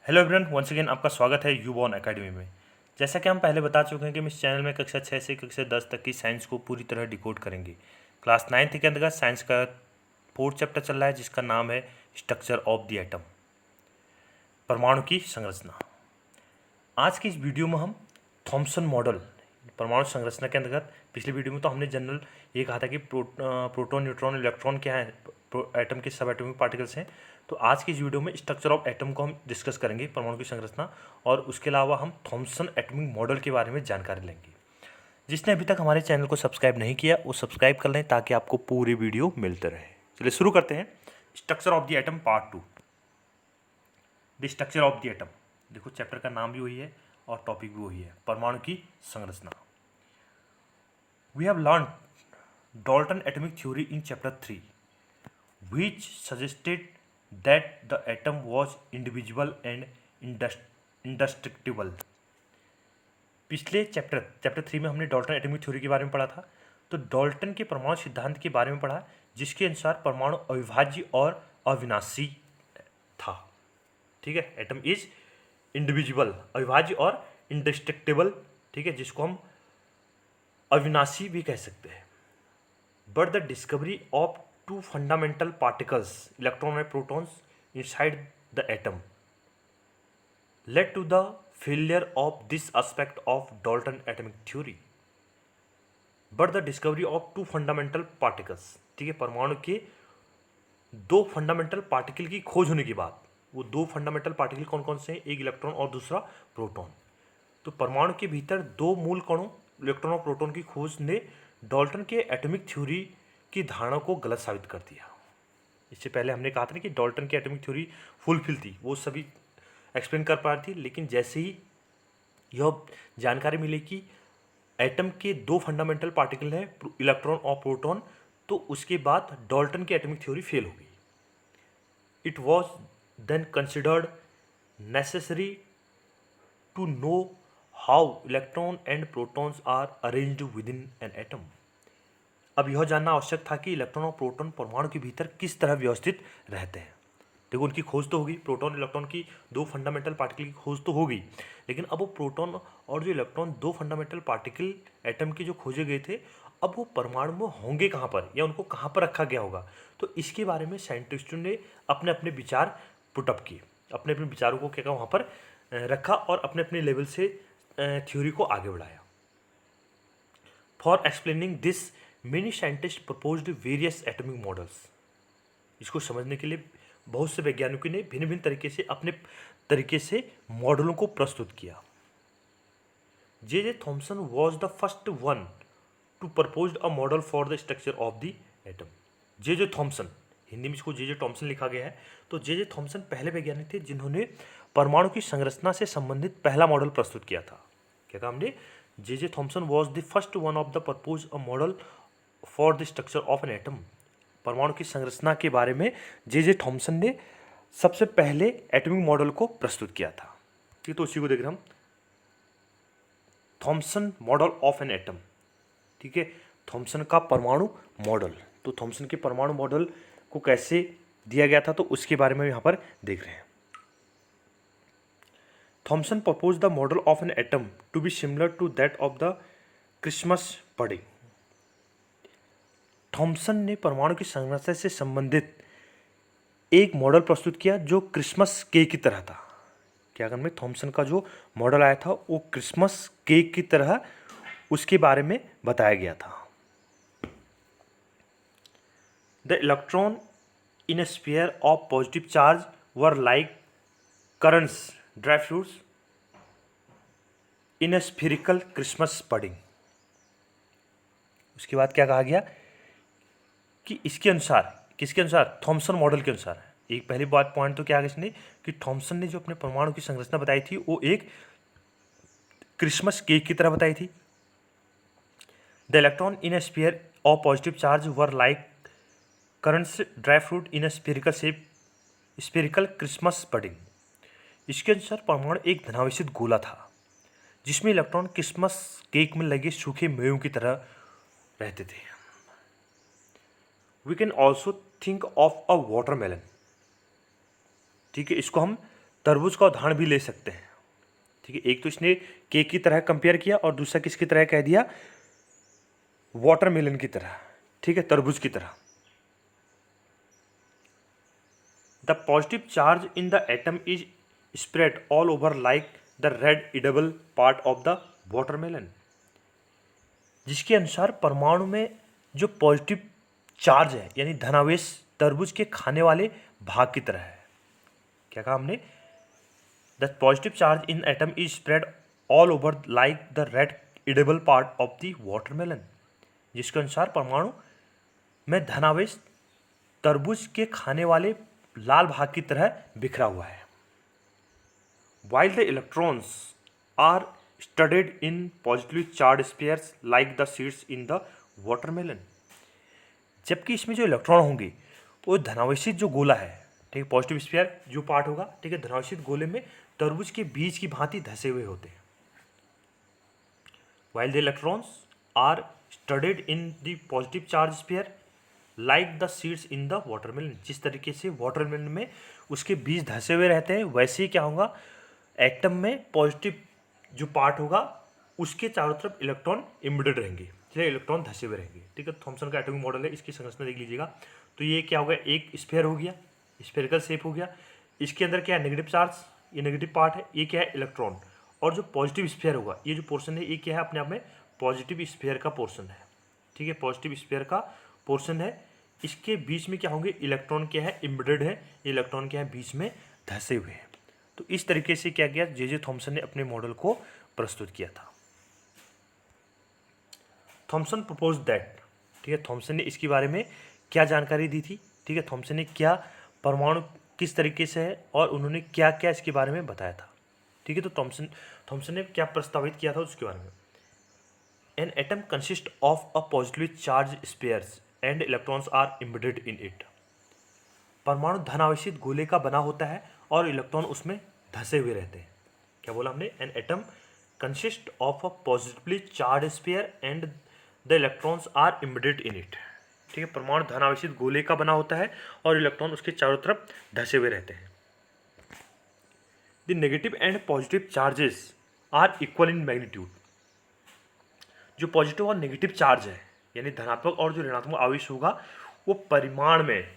Hello everyone, once again आपका स्वागत है यूबॉर्न एकेडमी में। जैसा कि हम पहले बता चुके हैं कि हम इस चैनल में कक्षा 6 से कक्षा 10 तक की साइंस को पूरी तरह डिकोड करेंगे। क्लास 9th के अंतर्गत साइंस का 4th चैप्टर चल रहा है जिसका नाम है स्ट्रक्चर ऑफ द एटम, परमाणु की संरचना। आज की इस वीडियो में हम थॉमसन मॉडल परमाणु संरचना के अंतर्गत, पिछली वीडियो में तो हमने जनरल ये कहा था कि प्रोटॉन, न्यूट्रॉन, इलेक्ट्रॉन क्या है, एटम के सब एटॉमिक पार्टिकल्स हैं। तो आज की इस वीडियो में स्ट्रक्चर ऑफ एटम को हम डिस्कस करेंगे, परमाणु की संरचना, और उसके अलावा हम थॉमसन एटॉमिक मॉडल के बारे में जानकारी लेंगे। जिसने अभी तक हमारे चैनल को सब्सक्राइब नहीं किया वो सब्सक्राइब कर लें ताकि आपको पूरी वीडियो मिलते रहे। चलिए शुरू करते हैं। Structure of the atom part 2, the structure of the atom. देखो चैप्टर का नाम भी वही है और टॉपिक भी वही है, परमाणु की संरचना। We have learn Dalton atomic theory in chapter 3, which suggested that the atom was indivisible and indestructible. पिछले चैप्टर 3 में हमने डॉल्टन एटॉमिक थ्योरी के बारे में पढ़ा था। तो डॉल्टन के परमाणु सिद्धांत के बारे में पढ़ा, जिसके अनुसार परमाणु अविभाज्य और अविनाशी था। ठीक है, एटम इज इंडिविजिबल, अविभाज्य और इंडिस्ट्रक्टिबल, ठीक है, जिसको हम अविनाशी भी कह सकते हैं। But the discovery of two fundamental particles, electron and protons, inside the atom led to the failure of this aspect of Dalton atomic theory. But the discovery of two fundamental particles, ठीक है, परमाणु के दो fundamental particle की खोज होने के बाद, वो दो फंडामेंटल पार्टिकल कौन कौन से हैं, एक इलेक्ट्रॉन और दूसरा प्रोटॉन। तो परमाणु के भीतर दो मूल कणों इलेक्ट्रॉन और प्रोटॉन की खोज ने डाल्टन के एटॉमिक थ्योरी की धारणा को गलत साबित कर दिया। इससे पहले हमने कहा था ना कि डाल्टन की एटॉमिक थ्योरी फुलफिल थी, वो सभी एक्सप्लेन कर पा रही थी, लेकिन जैसे ही यह जानकारी मिली कि एटम के दो फंडामेंटल पार्टिकल हैं, इलेक्ट्रॉन और प्रोटॉन, तो उसके बाद डाल्टन की एटॉमिक थ्योरी फेल हो गई। It was then considered necessary to know how electron and protons are arranged within an atom. अब यह जानना आवश्यक था कि इलेक्ट्रॉन और प्रोटॉन परमाणु के भीतर किस तरह व्यवस्थित रहते हैं। देखो उनकी खोज तो होगी, प्रोटॉन इलेक्ट्रॉन की दो फंडामेंटल पार्टिकल की खोज तो होगी, लेकिन अब वो प्रोटॉन और जो इलेक्ट्रॉन दो फंडामेंटल पार्टिकल एटम के जो खोजे गए थे, अब वो परमाणु में होंगे कहाँ पर या उनको कहाँ पर रखा गया होगा। तो इसके बारे में साइंटिस्टों ने अपने अपने विचार पुटअप किए, अपने अपने विचारों को क्या वहाँ पर रखा और अपने अपने लेवल से थ्योरी को आगे बढ़ाया। For explaining this many scientist proposed various atomic models. इसको समझने के लिए बहुत से वैज्ञानिकों ने भिन्न भिन्न तरीके से अपने तरीके से मॉडलों को प्रस्तुत किया। J Thomson was the first one two propose a model for the structure of the atom. J Thomson, Hindi में इसको जे थॉमसन लिखा गया है, तो जे थॉमसन पहले वैज्ञानिक थे जिन्होंने परमाणु की संरचना से संबंधित पहला मॉडल प्रस्तुत किया था। क्या कहा हमने? J Thomson was the first one of the propose a model for the structure of an atom. परमाणु की संरचना के बारे में जे थॉमसन ने सबसे पहले एटॉमिक मॉडल को प्रस्तुत किया था। ठीक, तो उसी को देख रहे हम, Thompson model of an atom. ठीक है, थॉमसन का परमाणु मॉडल। तो थॉमसन के परमाणु मॉडल को कैसे दिया गया था तो उसके बारे में यहाँ पर देख रहे हैं। Thomson propose the model of an atom to be similar to that of the Christmas pudding. Thomson ने परमाणु की संरचना से संबंधित एक मॉडल प्रस्तुत किया जो क्रिसमस केक की तरह था। क्या करना में थॉमसन का जो मॉडल आया था वो क्रिसमस केक की तरह उसके बारे में बताया गया था। The electron in a sphere of positive charge were like currants, dry fruits in a spherical Christmas pudding. उसके बाद क्या कहा गया कि इसके अनुसार, किसके अनुसार? थॉमसन मॉडल के अनुसार। एक पहली बात पॉइंट तो क्या है इसने कि थॉमसन ने जो अपने परमाणु की संरचना बताई थी वो एक क्रिसमस केक की तरह बताई थी। The electron in a sphere of positive charge were like currants, dry fruit in a spherical shape, spherical Christmas pudding. इसके अनुसार परमाणु एक धनावेशित गोला था जिसमें इलेक्ट्रॉन क्रिसमस केक में लगे सूखे मेवों की तरह रहते थे। We can also think of a watermelon. ठीक है, इसको हम तरबूज का उदाहरण भी ले सकते हैं। ठीक है, एक तो इसने केक की तरह कंपेयर किया और दूसरा किसकी तरह कह दिया, वाटरमेलन की तरह। ठीक है, तरबूज की तरह। The positive charge in the atom is spread all over like the red edible part of the watermelon, जिसके अनुसार परमाणु में जो पॉजिटिव चार्ज है यानी धनावेश तरबूज के खाने वाले भाग की तरह है। क्या कहा हमने, the positive charge in atom is spread all over like the red edible part of the watermelon, जिसके अनुसार परमाणु में धनावेश तरबूज के खाने वाले लाल भाग की तरह बिखरा हुआ है। While the electrons are studded in positively charged spheres like the seeds in the watermelon, जबकि इसमें जो इलेक्ट्रॉन होंगे वो धनावेशित जो गोला है, ठीक है, पॉजिटिव स्फीयर जो पार्ट होगा, ठीक है, धनावेशित गोले में तरबूज के बीज की भांति धसे हुए होते हैं। While the electrons are studded in the positive charge sphere like the seeds in the watermelon, जिस तरीके से वाटरमेलन में उसके बीज धसे हुए रहते हैं, वैसे ही क्या होगा, एटम में पॉजिटिव जो पार्ट होगा उसके चारों तरफ इलेक्ट्रॉन इम्बेडेड रहेंगे, ठीक है, इलेक्ट्रॉन धसे हुए रहेंगे। ठीक है, थॉमसन का एटॉमिक मॉडल है, इसकी संरचना देख लीजिएगा। तो ये क्या हो गया, एक स्फीयर हो गया, स्फेरिकल शेप हो गया। इसके अंदर क्या है, नेगेटिव चार्ज, ये नेगेटिव पार्ट है, ये क्या है, इलेक्ट्रॉन। और जो पॉजिटिव स्फीयर होगा, ये जो पोर्शन है, ये क्या है, अपने आप में पॉजिटिव स्फीयर का पोर्शन है। ठीक है, पॉजिटिव स्फीयर का पोर्शन है। इसके बीच में क्या होंगे, इलेक्ट्रॉन क्या है, इम्बेडेड है, इलेक्ट्रॉन क्या है, बीच में धसे हुए हैं। तो इस तरीके से क्या किया, जे थॉमसन ने अपने मॉडल को प्रस्तुत किया था। थॉमसन प्रपोज दैट, ठीक है, थॉमसन ने इसके बारे में क्या जानकारी दी थी, ठीक है, थॉमसन ने क्या परमाणु किस तरीके से है और उन्होंने क्या क्या इसके बारे में बताया था। ठीक है, तो थॉमसन ने क्या प्रस्तावित किया था उसके बारे में। An atom consist of a positively charge spheres and electrons are embedded in it, परमाणु धनावेशित गोले का बना होता है और इलेक्ट्रॉन उसमें धसे हुए रहते हैं। क्या बोला हमने, an atom consist of a positively charge sphere and the electrons are embedded in it. ठीक है, परमाणु धनावेशित गोले का बना होता है और इलेक्ट्रॉन उसके चारों तरफ धसे हुए रहते हैं। The negative and positive charges are equal in magnitude, जो पॉजिटिव और नेगेटिव चार्ज है यानी धनात्मक और जो ऋणात्मक आवेश होगा वो परिमाण में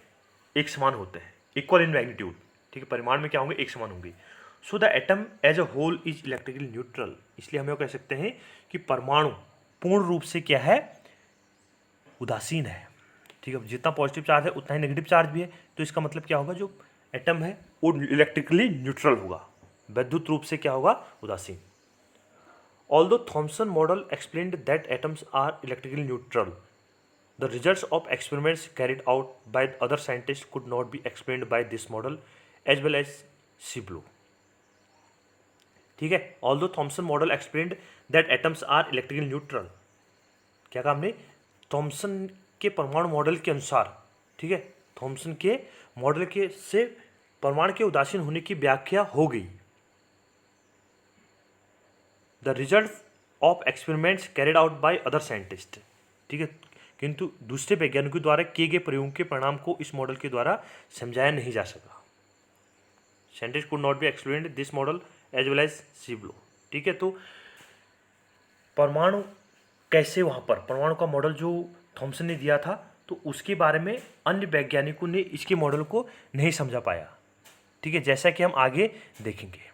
एक समान होते हैं, इक्वल इन मैग्नीट्यूड। ठीक है, परिमाण में क्या होंगे, एक समान होंगे। So the atom as a whole is electrically neutral, इसलिए हम कह सकते हैं कि परमाणु पूर्ण रूप से क्या है, उदासीन है। ठीक है, जितना पॉजिटिव चार्ज है उतना ही नेगेटिव चार्ज भी है, तो इसका मतलब क्या होगा, जो एटम है वो इलेक्ट्रिकली न्यूट्रल होगा, वैद्युत रूप से क्या होगा, उदासीन। Although Thomson model explained that atoms are electrically neutral, the results of experiments carried out by other scientists could not be explained by this model as well as Ciblo. ठीक है, although Thomson model explained that atoms are electrically neutral, क्या कहा हमने, Thompson के परमाणु model के अनुसार, ठीक है, थॉमसन के मॉडल के से परमाणु के उदासीन होने की व्याख्या हो गई। The result of experiments carried out by other scientist, ठीक है, किंतु दूसरे वैज्ञानिकों द्वारा किए गए प्रयोगों के परिणाम को इस मॉडल के द्वारा समझाया नहीं जा सका। Scientist could not be explained this model as well as सिब्लो। ठीक है, तो परमाणु कैसे, वहाँ पर परमाणु का मॉडल जो थॉमसन ने दिया था तो उसके बारे में अन्य वैज्ञानिकों ने इसके मॉडल को नहीं समझा पाया। ठीक है, जैसा कि हम आगे देखेंगे,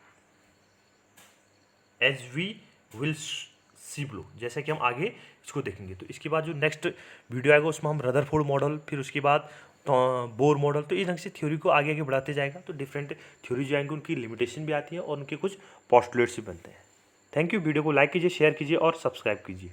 as we will see below, जैसे कि हम आगे इसको देखेंगे। तो इसके बाद जो नेक्स्ट वीडियो आएगा उसमें हम रदरफोर्ड मॉडल, फिर उसके बाद बोर मॉडल, तो इस ढंग से थ्योरी को आगे आगे बढ़ाते जाएगा। तो डिफरेंट थ्योरी जो आएंगे उनकी लिमिटेशन भी आती है और उनके कुछ पोस्टुलेट्स भी बनते हैं। थैंक यू, वीडियो को लाइक कीजिए, शेयर कीजिए और सब्सक्राइब कीजिए।